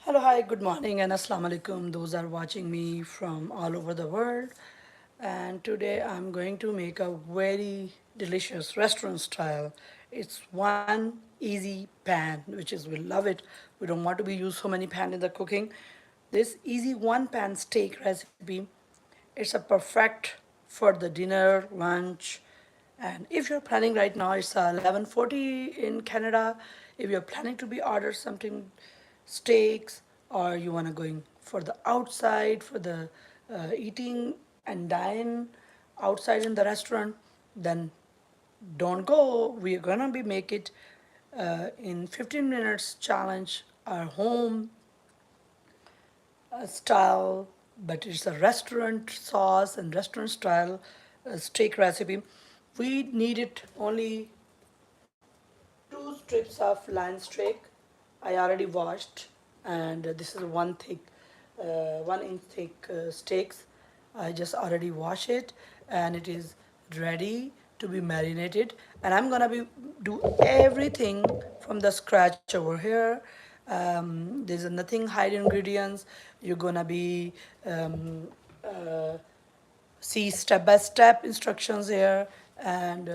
Hello, hi, good morning, and assalamu alaikum. Those are watching me from all over the world. And today I'm going to make a very delicious restaurant style. It's one easy pan, which is we love it. We don't want to be use so many pan in the cooking. This easy one pan steak recipe, it's a perfect for the dinner, lunch, and if you're planning right now, it's 11:40 in Canada. If you're planning to be order something, steaks, or you wanna going for the outside for the eating and dine outside in the restaurant, then don't go. We're gonna be make it in 15 minutes challenge our home style, but it's a restaurant sauce and restaurant style steak recipe. We needed only two strips of lion steak. I already washed, and this is one thick, 1 inch thick steaks. I just already wash it, and it is ready to be marinated. And I'm gonna be do everything from the scratch over here. There's nothing hide ingredients. You're gonna be see step by step instructions here, and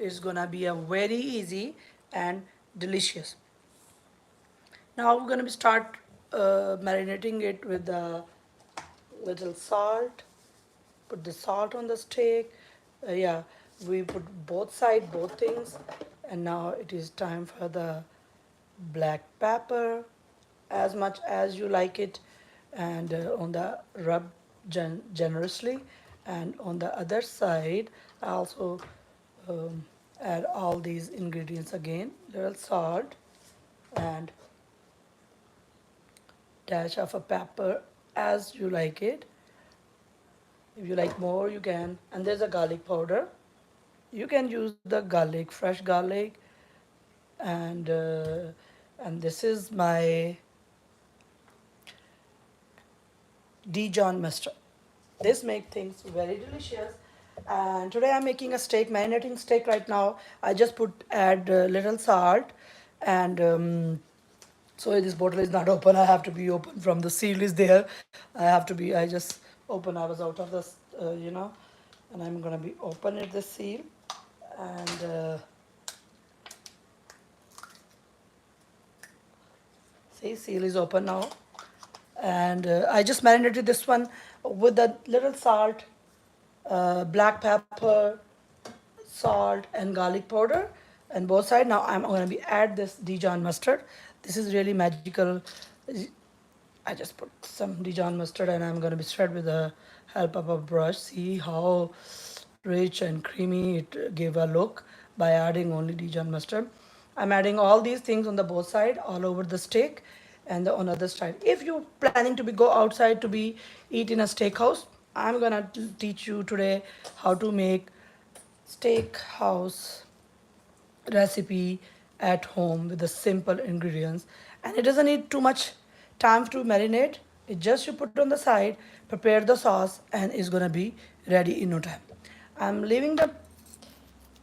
it's gonna be a very easy and delicious. Now we're gonna be start marinating it with a little salt. Put the salt on the steak. Yeah, we put both side both things, and now it is time for the black pepper, as much as you like it, and on the rub generously, and on the other side I also um, add all these ingredients again, little salt and dash of a pepper as you like it. If you like more you can, and there's a garlic powder. You can use the garlic, fresh garlic, and this is my Dijon mustard. This make things very delicious. And today I'm making a steak, marinating steak right now. I just put add little salt, and so this bottle is not open. I have to be open from the seal is there. I have to be. I just open. I was out of this, and I'm gonna be open at the seal, and see seal is open now. And I just marinated this one with a little salt, black pepper, salt, and garlic powder, and both sides. Now I'm going to be add this Dijon mustard. This is really magical. I just put some Dijon mustard, and I'm going to be spread with the help of a brush. See how rich and creamy it gave a look by adding only Dijon mustard. I'm adding all these things on the both side, all over the steak, and on other side. If you're planning to be go outside to be eat in a steakhouse, I'm gonna teach you today how to make steakhouse recipe at home with the simple ingredients, and it doesn't need too much time to marinate. It just you put on the side, prepare the sauce, and it's gonna be ready in no time. I'm leaving the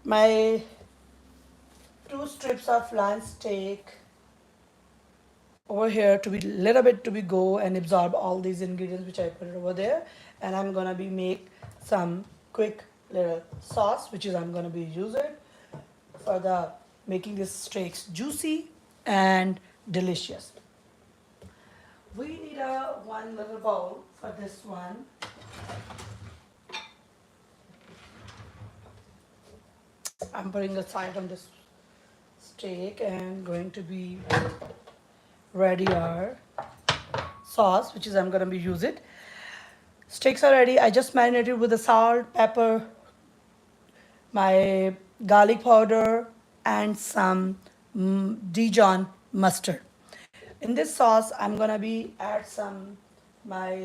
my two strips of lamb steak over here to be little bit to be go and absorb all these ingredients which I put it over there. And I'm gonna be make some quick little sauce which is I'm gonna be use it for the making this steaks juicy and delicious. We need a one little bowl for this one. I'm putting the side on this steak and going to be ready our sauce which is I'm gonna be use it. Steaks are ready. I just marinated with the salt, pepper, my garlic powder, and some Dijon mustard. In this sauce, I'm gonna be add some my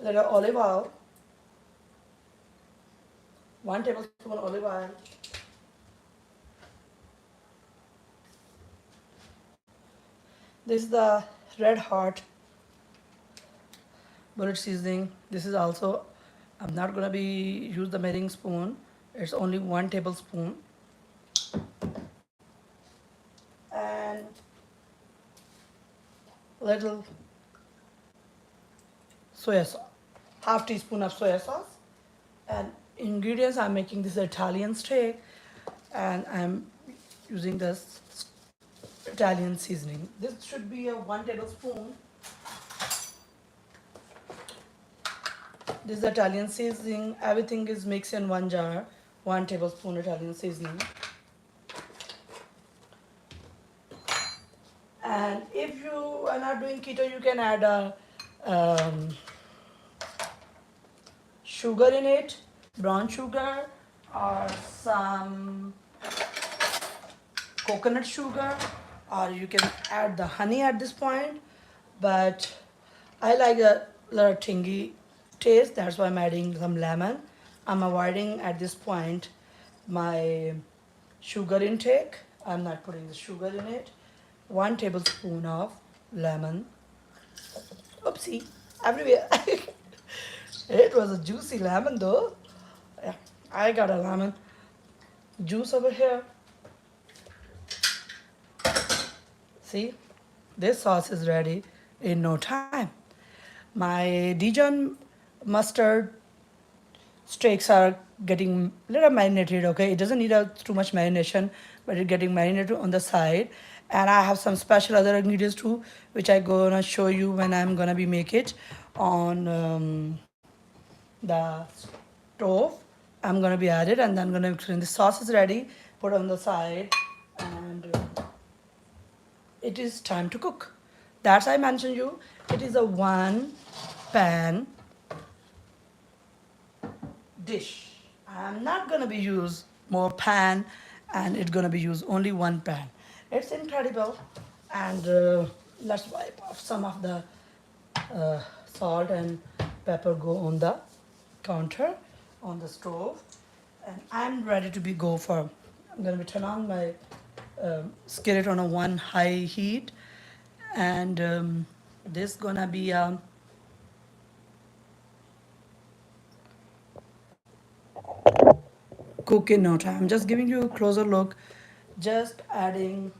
little olive oil, 1 tablespoon olive oil, this is the red hot bullet seasoning. This is also, I'm not gonna be use the measuring spoon. It's only 1 tablespoon. little soya sauce, half teaspoon of soya sauce. And ingredients, I'm making this Italian steak, and I'm using this Italian seasoning. This should be a 1 tablespoon. This is Italian seasoning. Everything is mixed in one jar. 1 tablespoon Italian seasoning. And if you are not doing keto, you can add a um, sugar in it, brown sugar, or some coconut sugar, or you can add the honey at this point. But I like a little tingy taste, that's why I'm adding some lemon. I'm avoiding at this point my sugar intake. I'm not putting the sugar in it. 1 tablespoon of lemon. Oopsie, everywhere. It was a juicy lemon though. Yeah, I got a lemon juice over here. See, this sauce is ready in no time. My Dijon mustard steaks are getting a little marinated, okay? It doesn't need too much marination, but it's getting marinated on the side. And I have some special other ingredients too, which I gonna show you when I'm gonna be make it on the stove. I'm gonna be added, and then gonna when the sauce is ready, put on the side, and it is time to cook. That's I mentioned you. It is a one pan dish. I'm not gonna be use more pan, and it's gonna be use only one pan. It's incredible, and let's wipe off some of the salt and pepper go on the counter on the stove, and I'm ready to be go for. I'm gonna be turn on my skillet on a one high heat, and this gonna be cook in no time. I'm just giving you a closer look, just adding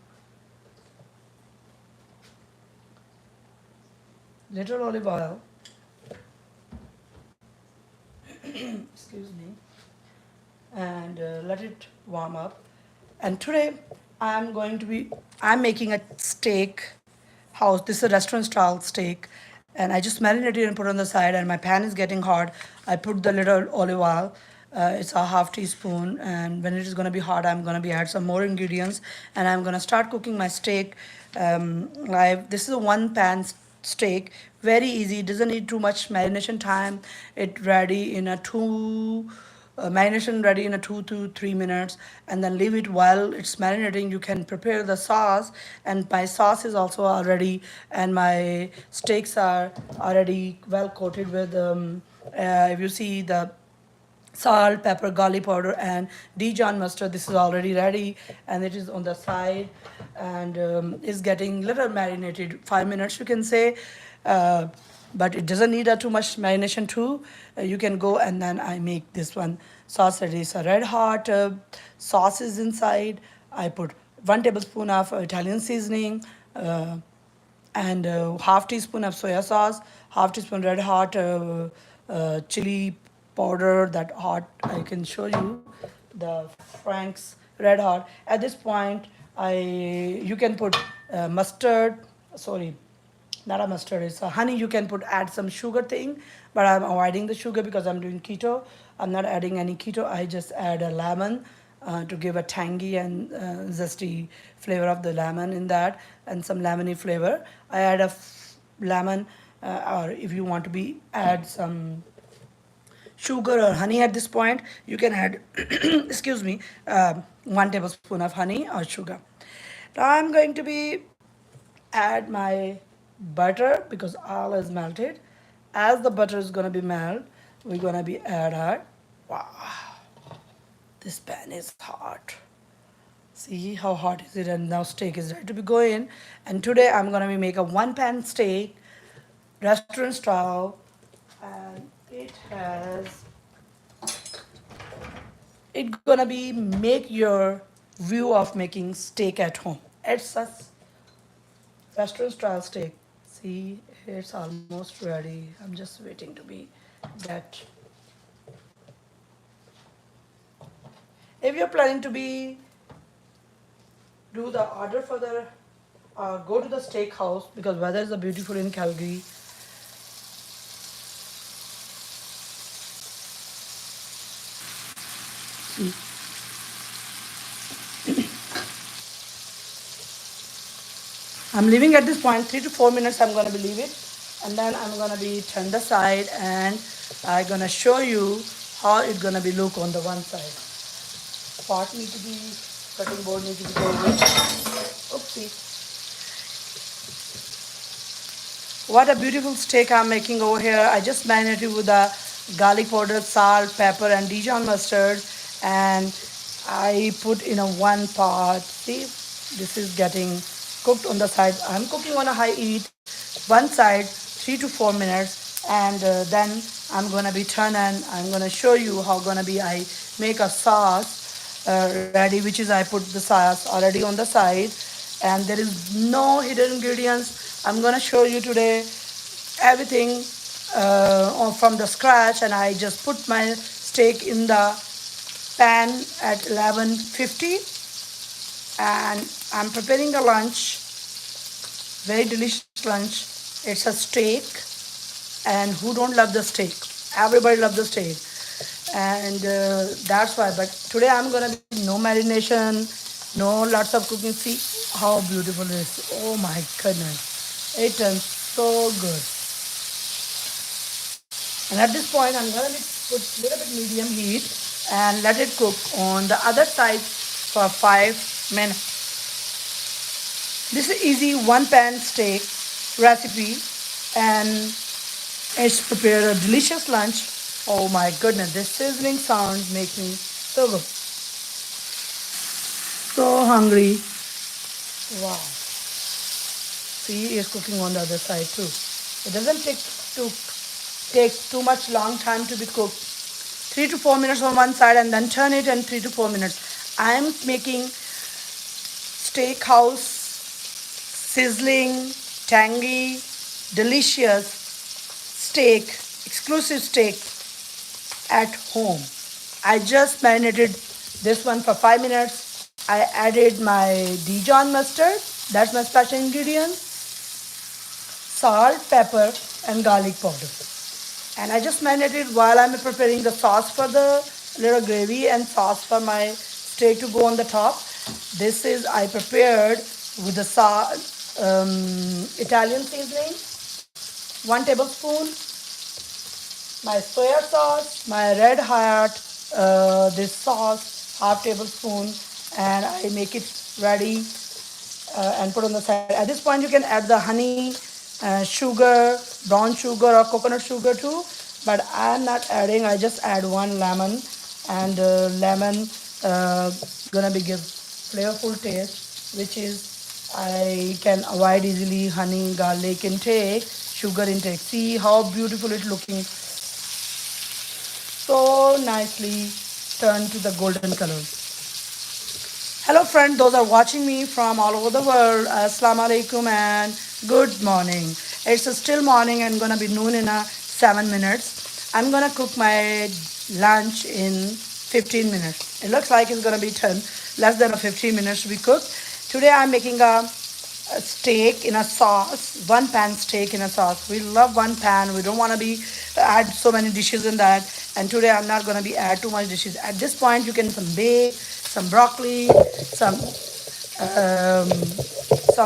little olive oil, excuse me, and let it warm up. And today I'm making a steak house. This is a restaurant style steak, and I just marinated and put on the side. And my pan is getting hot. I put the little olive oil. It's a half teaspoon, and when it is gonna be hot, I'm gonna be add some more ingredients, and I'm gonna start cooking my steak. This is a one pan steak, very easy. Doesn't need too much marination time. It ready in a two marination ready in a 2 to 3 minutes, and then leave it while it's marinating. You can prepare the sauce, and my sauce is also already, and my steaks are already well coated with if you see the salt, pepper, garlic powder, and Dijon mustard. This is already ready, and it is on the side, and is getting little marinated. 5 minutes, you can say. But it doesn't need too much marination too. You can go, and then I make this one sauce ready. It's a red hot sauce is inside. I put 1 tablespoon of Italian seasoning, and half teaspoon of soya sauce, half teaspoon red hot chili powder. That hot, I can show you the Frank's red hot. At this point, you can put mustard. Sorry, not a mustard. It's a honey. You can put add some sugar thing, but I'm avoiding the sugar because I'm doing keto. I'm not adding any keto. I just add a lemon to give a tangy and zesty flavor of the lemon in that, and some lemony flavor. I add a lemon, or if you want to be add some sugar or honey at this point, you can add excuse me 1 tablespoon of honey or sugar. Now I'm going to be add my butter because all is melted. As the butter is gonna be melt, we're gonna be add our, wow, this pan is hot. See how hot is it? And now steak is ready to be going. And today I'm gonna be make a one pan steak, restaurant style, and it's gonna be make your view of making steak at home. It's a restaurant style steak. See, it's almost ready. I'm just waiting to be get. If you're planning to be do the order for the go to the steakhouse because weather is beautiful in Calgary. See, I'm leaving at this point 3 to 4 minutes. I'm gonna be leave it, and then I'm gonna be turn the side and I'm gonna show you how it's gonna be look on the one side. Pot need to be cutting board need to be go with. Oopsie. What a beautiful steak I'm making over here. I just marinated with the garlic powder, salt, pepper, and Dijon mustard, and I put in a one pot. See, this is getting cooked on the side. I'm cooking on a high heat, one side, 3 to 4 minutes, and then I'm gonna be turn and I'm gonna show you how gonna be I make a sauce ready, which is I put the sauce already on the side, and there is no hidden ingredients. I'm gonna show you today everything from the scratch, and I just put my steak in the pan at 11:50, and I'm preparing a lunch, very delicious lunch. It's a steak, and who don't love the steak? Everybody loves the steak, and that's why. But today I'm gonna be no marination, no lots of cooking. See how beautiful it is. Oh my goodness, it turns so good. And at this point, I'm gonna be put little bit medium heat and let it cook on the other side for 5 minutes. This is easy one pan steak recipe, and it's prepared a delicious lunch. Oh my goodness, this sizzling sound make me so good, so hungry. Wow. See, it's cooking on the other side too. It doesn't take too much long time to be cooked. 3 to 4 minutes on one side and then turn it and 3 to 4 minutes. I'm making steakhouse sizzling, tangy, delicious steak, exclusive steak at home. I just marinated this one for 5 minutes. I added my Dijon mustard, that's my special ingredient, salt, pepper, and garlic powder. And I just marinated while I'm preparing the sauce for the little gravy and sauce for my steak to go on the top. This is I prepared with the Italian seasoning, 1 tablespoon, my soya sauce, my red heart, this sauce, half tablespoon, and I make it ready and put on the side. At this point, you can add the honey, sugar, brown sugar or coconut sugar too. But I'm not adding. I just add one lemon, and lemon gonna be give flavorful taste, which is I can avoid easily honey, garlic intake, sugar intake. See how beautiful it's looking, so nicely turned to the golden color. Hello, friends, those are watching me from all over the world. Assalamu alaikum and good morning. It's a still morning and gonna be noon in 7 minutes. I'm gonna cook my lunch in 15 minutes. It looks like it's gonna be 10, less than a 15 minutes to be cooked. Today I'm making a steak in a sauce, one pan steak in a sauce. We love one pan. We don't want to be add so many dishes in that. And today I'm not going to be add too much dishes. At this point, you can some bake, some broccoli, some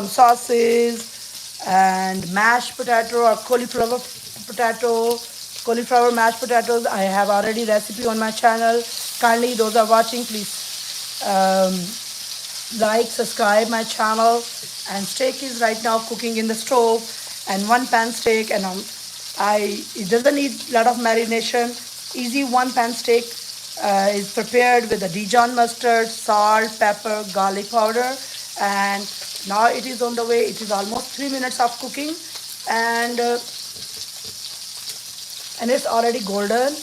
sauces, and mashed potato or potato, cauliflower mashed potatoes. I have already recipe on my channel. Kindly, those are watching, please. Like, subscribe my channel, and steak is right now cooking in the stove, and one pan steak, and it doesn't need a lot of marination. Easy one pan steak is prepared with the Dijon mustard, salt, pepper, garlic powder, and now it is on the way. It is almost 3 minutes of cooking, and uh, and it's already golden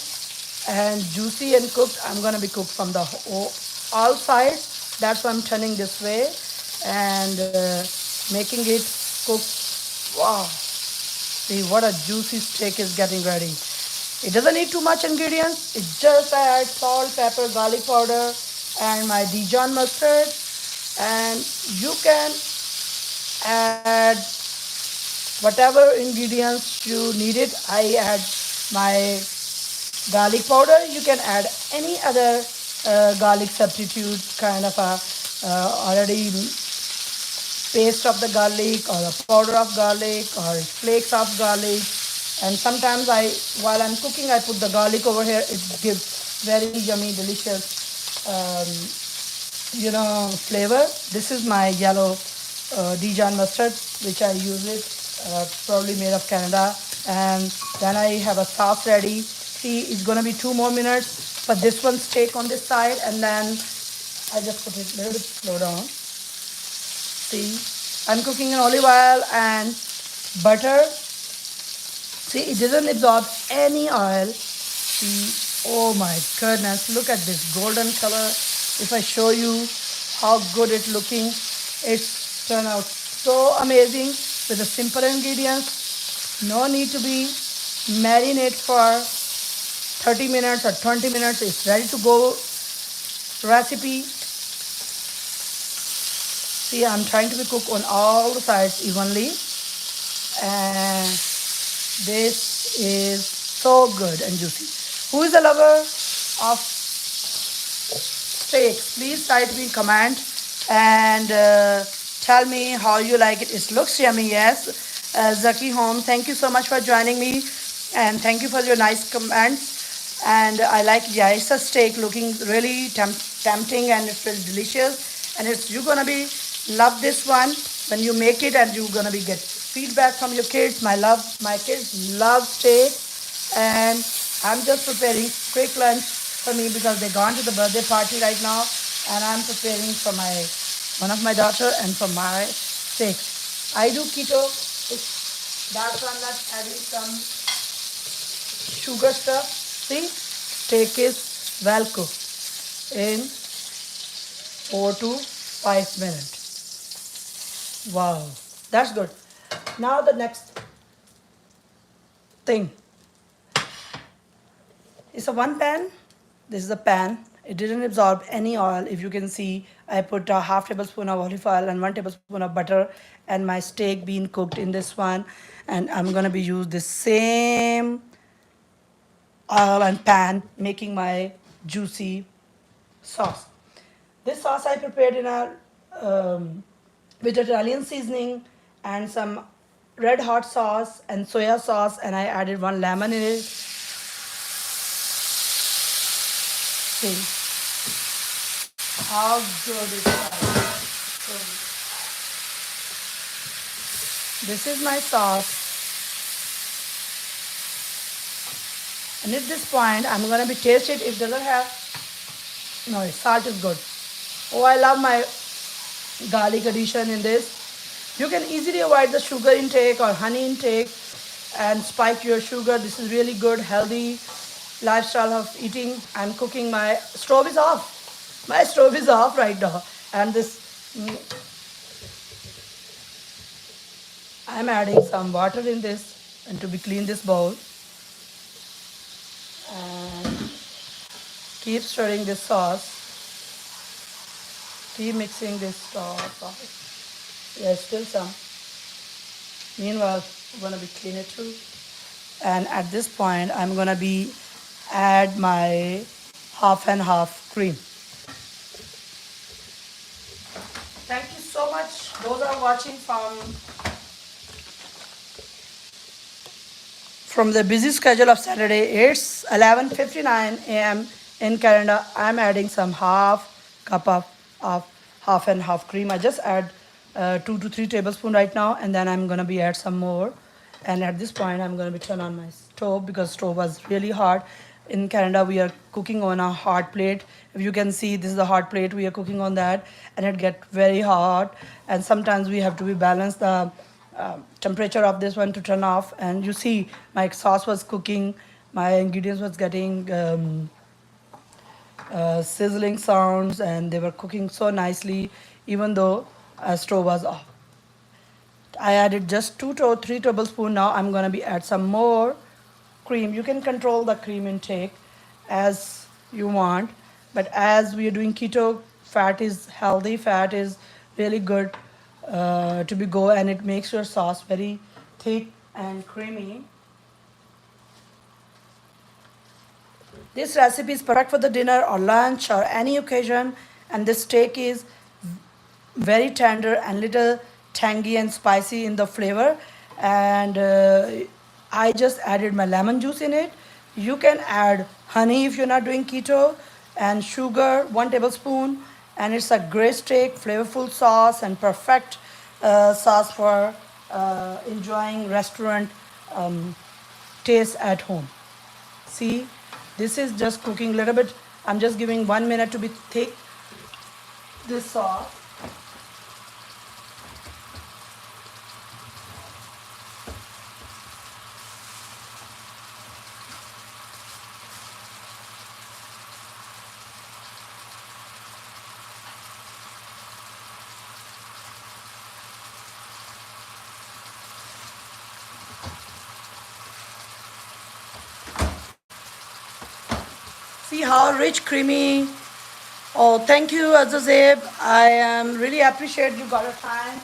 and juicy and cooked. I'm gonna be cooked from the all sides. That's why I'm turning this way and making it cook. Wow! See what a juicy steak is getting ready. It doesn't need too much ingredients. It just add salt, pepper, garlic powder, and my Dijon mustard. And you can add whatever ingredients you needed. I add my garlic powder. You can add any other garlic substitute kind of a already paste of the garlic or a powder of garlic or flakes of garlic. And sometimes while I'm cooking, I put the garlic over here. It gives very yummy, delicious, flavor. This is my yellow Dijon mustard, which I use it, probably made of Canada. And then I have a sauce ready. See, it's gonna be 2 more minutes for this one steak on this side, and then I just put it a little bit slow down. See, I'm cooking in olive oil and butter. See, it doesn't absorb any oil. See, oh my goodness, look at this golden color. If I show you how good it's looking, it's turned out so amazing with the simple ingredients. No need to be marinate for 30 minutes or 20 minutes. It's ready to go recipe. See, I'm trying to be cooked on all the sides evenly. And this is so good and juicy. Who is a lover of steaks? Please write me comment and tell me how you like it. It looks yummy, yes. Zaki Home, thank you so much for joining me and thank you for your nice comments. And I like Jaisa steak looking really tempting and it's really delicious. And it's you're gonna be love this one when you make it and you're gonna be get feedback from your kids. My kids love steak and I'm just preparing quick lunch for me because they gone to the birthday party right now and I'm preparing for my one of my daughter and for my steak. I do keto. That's why I'm not adding some sugar stuff. See, steak is well cooked in 4 to 5 minutes. Wow, that's good. Now the next thing. It's a one pan. This is a pan. It didn't absorb any oil. If you can see, I put a half tablespoon of olive oil and 1 tablespoon of butter and my steak being cooked in this one. And I'm gonna be use the same oil and pan making my juicy sauce. This sauce I prepared in a with Italian seasoning and some red hot sauce and soya sauce and I added one lemon in it. See how good it is. So this is my sauce and at this point I'm gonna be taste it. If it doesn't have no salt is good. Oh, I love my garlic addition in this. You can easily avoid the sugar intake or honey intake and spike your sugar. This is really good, healthy lifestyle of eating. I'm cooking. My stove is off. My stove is off right now. And this, I'm adding some water in this and to be clean this bowl. And keep stirring this sauce. Keep mixing this sauce. There's still some. Meanwhile, I'm gonna be clean it too. And at this point, I'm gonna be add my half and half cream. Thank you so much. Those are watching from the busy schedule of Saturday. It's 11:59 a.m. in Canada. I'm adding some half cup of half and half cream. I just add 2 to 3 tablespoons right now, and then I'm gonna be add some more. And at this point, I'm gonna be turn on my stove because stove was really hot. In Canada, we are cooking on a hot plate. If you can see, this is the hot plate. We are cooking on that, and it get very hot. And sometimes we have to be balance the temperature of this one to turn off. And you see, my sauce was cooking. My ingredients was getting sizzling sounds, and they were cooking so nicely, even though stove was off. I added just 2 to 3 tablespoons. Now I'm gonna be add some more cream. You can control the cream intake as you want, but as we are doing keto, fat is healthy. Fat is really good to be go, and it makes your sauce very thick and creamy. This recipe is perfect for the dinner or lunch or any occasion, and this steak is very tender and little tangy and spicy in the flavor. And I just added my lemon juice in it. You can add honey if you're not doing keto, and sugar 1 tablespoon, and it's a great steak flavorful sauce and perfect sauce for enjoying restaurant taste at home. See, this is just cooking a little bit. I'm just giving 1 minute to be thick this sauce. See how rich, creamy. Oh, thank you, Azazeb. I am really appreciate you got a time.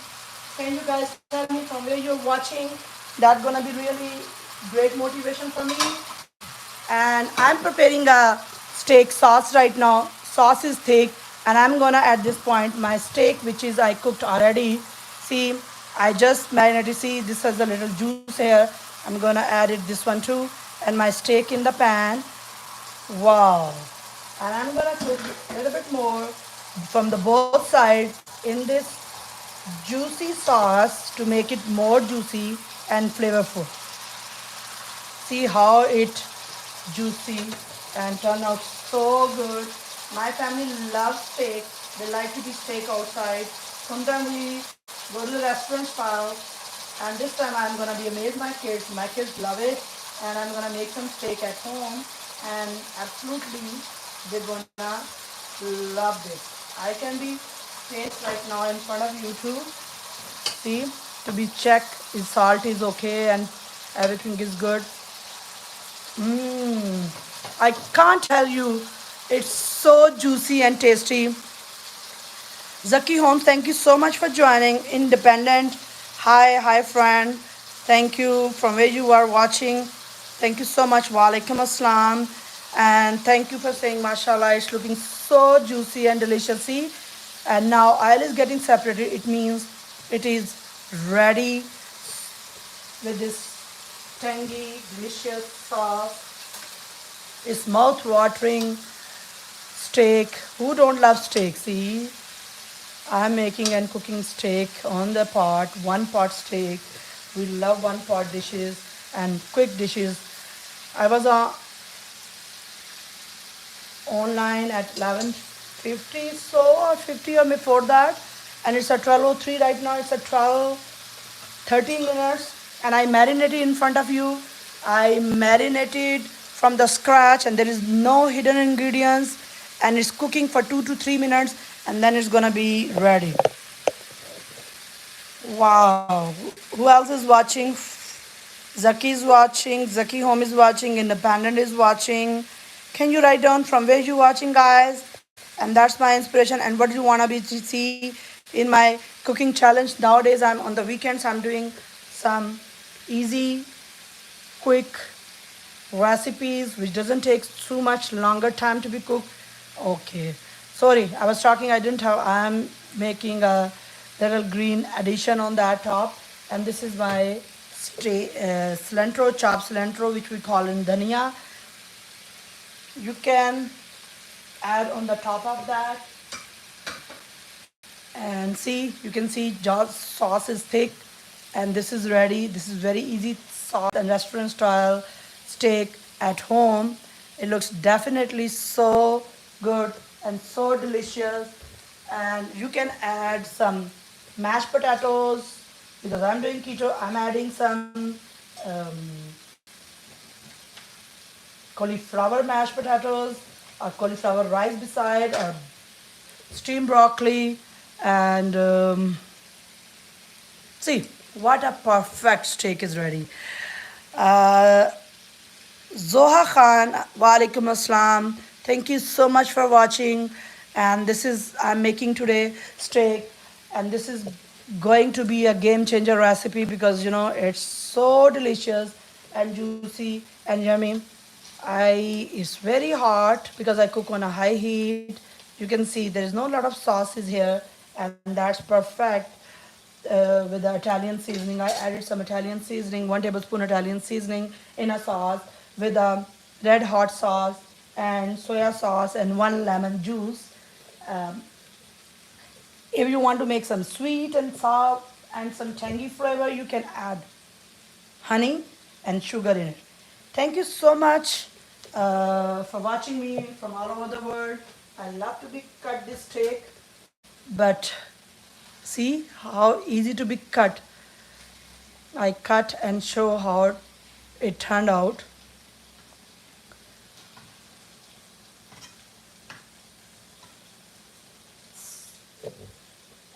Can you guys tell me from where you're watching? That's gonna be really great motivation for me. And I'm preparing a steak sauce right now. Sauce is thick, and I'm gonna at this point my steak, which is I cooked already. See, I just marinated. See, this has a little juice here. I'm gonna add it this one too, and my steak in the pan. Wow. And I'm gonna cook a little bit more from the both sides in this juicy sauce to make it more juicy and flavorful. See how it juicy and turn out so good. My family loves steak. They like to eat steak outside. Sometimes we go to the restaurant style, and this time I'm gonna be amazed my kids. My kids love it, and I'm gonna make some steak at home, and absolutely they're gonna love this. I can be taste right now in front of you too. See, to be check if salt is okay and everything is good. I can't tell you, it's so juicy and tasty. Zaki Home, thank you so much for joining. Independent. Hi, friend. Thank you from where you are watching. Thank you so much. Walaikum Assalam. And thank you for saying, mashallah, it's looking so juicy and delicious. See? And now oil is getting separated. It means it is ready with this tangy, delicious sauce. It's mouth-watering steak. Who don't love steak? See? I'm making and cooking steak on the pot, one pot steak. We love one pot dishes and quick dishes. I was online at 11:50 so or 50 or before that, and it's at 12:03 right now. It's at 12:13 and I marinated in front of you. I marinated from the scratch, and there is no hidden ingredients, and it's cooking for 2 to 3 minutes, and then it's gonna be ready. Wow. Who else is watching? Zaki is watching. Zaki Home is watching. Independent is watching. Can you write down from where you're watching, guys? And that's my inspiration. And what do you wanna be to see in my cooking challenge? Nowadays, I'm on the weekends. I'm doing some easy, quick recipes which doesn't take too much longer time to be cooked. Okay, sorry, I was talking, I didn't have, I'm making a little green addition on that top, and this is my cilantro, chopped cilantro, which we call in dhania. You can add on the top of that, and see, you can see sauce is thick, and this is ready. This is very easy sauce and restaurant style steak at home. It looks definitely so good and so delicious. And you can add some mashed potatoes. Because I'm doing keto, I'm adding some cauliflower mashed potatoes or cauliflower rice beside, or steamed broccoli, and see, What a perfect steak is ready. Uh, Zoha Khan, Walaikum Assalam. Thank you so much for watching. And this is, I'm making today steak. And this is going to be a game changer recipe because, it's so delicious and juicy and yummy. It's very hot because I cook on a high heat. You can see there is no lot of sauces here, and that's perfect with the Italian seasoning. I added some Italian seasoning, 1 tablespoon Italian seasoning in a sauce with a red hot sauce and soya sauce and 1 lemon juice. Um, if you want to make some sweet and sour and some tangy flavor, you can add honey and sugar in it. Thank you so much for watching me from all over the world. I love to be cut this steak, but see how easy to be cut. I cut and show how it turned out.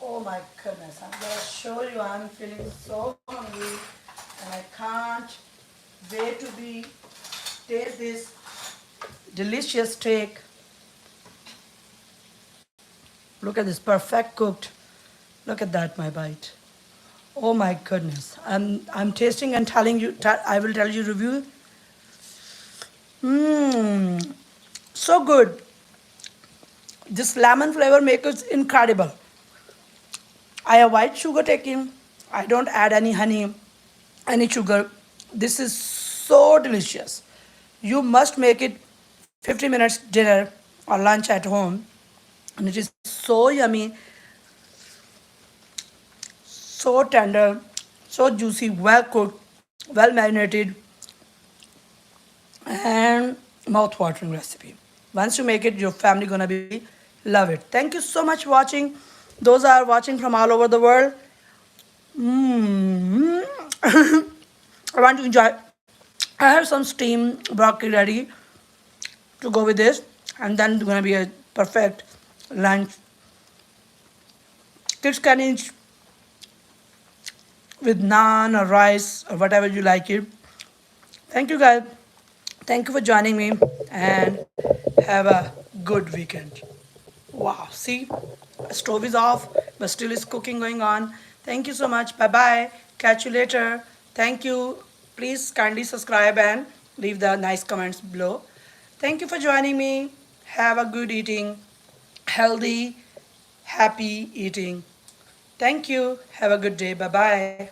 Oh my goodness, I'm gonna show you. I'm feeling so hungry and I can't wait to be taste this delicious steak. Look at this, perfect cooked. Look at that, my bite. Oh my goodness. I'm tasting and telling you, I will tell you review. Mmm, so good. This lemon flavor makes it incredible. I avoid sugar taking. I don't add any honey, any sugar. This is so delicious. You must make it 50 minutes dinner or lunch at home. And it is so yummy, so tender, so juicy, well cooked, well marinated, and mouth-watering recipe. Once you make it, your family gonna be love it. Thank you so much for watching. Those are watching from all over the world. Mm. I want to enjoy. I have some steamed broccoli ready to go with this, and then it's gonna be a perfect lunch. Kids can eat with naan or rice or whatever you like it. Thank you guys. Thank you for joining me and have a good weekend. Wow, see, stove is off, but still is cooking going on. Thank you so much. Bye bye. Catch you later. Thank you. Please kindly subscribe and leave the nice comments below. Thank you for joining me. Have a good eating, healthy, happy eating. Thank you. Have a good day. Bye bye.